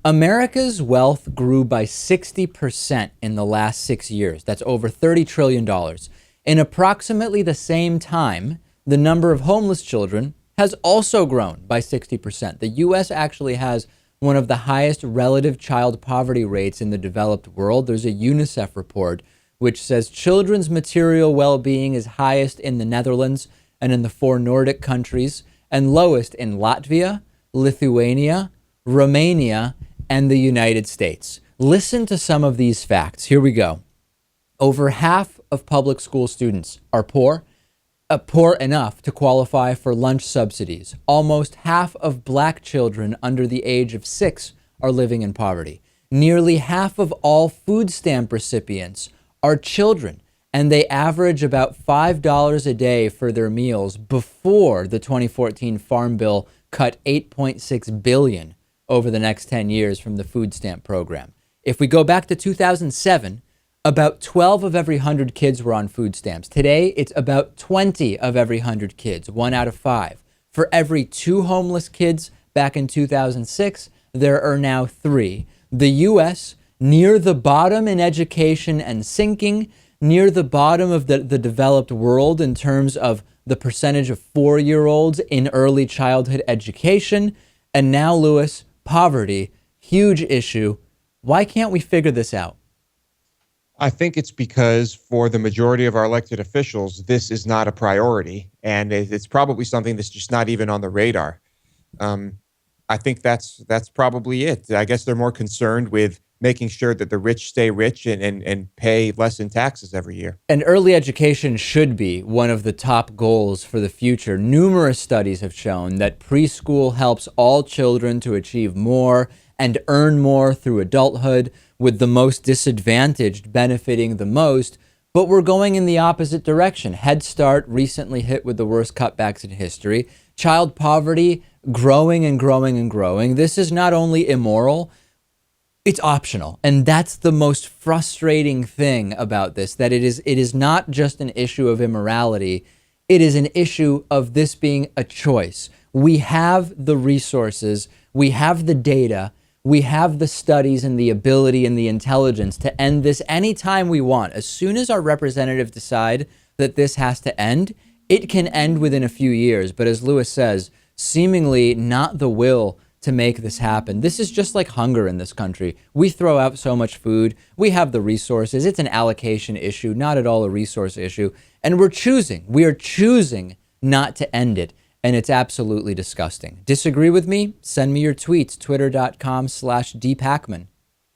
America's wealth grew by 60% in the last 6 years. That's over $30 trillion. In approximately the same time, the number of homeless children has also grown by 60%. The U.S. actually has one of the highest relative child poverty rates in the developed world. There's a UNICEF report which says children's material well-being is highest in the Netherlands and in the 4 Nordic countries, and lowest in Latvia, Lithuania, Romania, and the United States. Listen to some of these facts. Here we go. Over half of public school students are poor enough to qualify for lunch subsidies. Almost half of black children under the age of 6 are living in poverty. Nearly half of all food stamp recipients are children, and they average about $5 a day for their meals before the 2014 Farm Bill cut $8.6 billion over the next 10 years from the food stamp program. If we go back to 2007, about 12 of every 100 kids were on food stamps. Today, it's about 20 of every 100 kids, 1 out of 5. For every 2 homeless kids back in 2006, there are now 3. The U.S., near the bottom in education and sinking, near the bottom of the developed world in terms of the percentage of 4-year-olds in early childhood education. And now, Lewis, poverty, huge issue. Why can't we figure this out? I think it's because for the majority of our elected officials, this is not a priority, and it's probably something that's just not even on the radar. I think that's probably it. I guess they're more concerned with making sure that the rich stay rich and pay less in taxes every year. And early education should be one of the top goals for the future. Numerous studies have shown that preschool helps all children to achieve more and earn more through adulthood, with the most disadvantaged benefiting the most. But we're going in the opposite direction. Head Start recently hit with the worst cutbacks in history. Child poverty growing and growing and growing. This is not only immoral, it's optional. And that's the most frustrating thing about this, that it is not just an issue of immorality. It is an issue of this being a choice. We have the resources, we have the data, we have the studies and the ability and the intelligence to end this anytime we want. As soon as our representatives decide that this has to end, it can end within a few years. But as Lewis says, seemingly not the will to make this happen. This is just like hunger in this country. We throw out so much food. We have the resources. It's an allocation issue, not at all a resource issue. And we are choosing not to end it. And it's absolutely disgusting. Disagree with me? Send me your tweets, twitter.com/dpakman.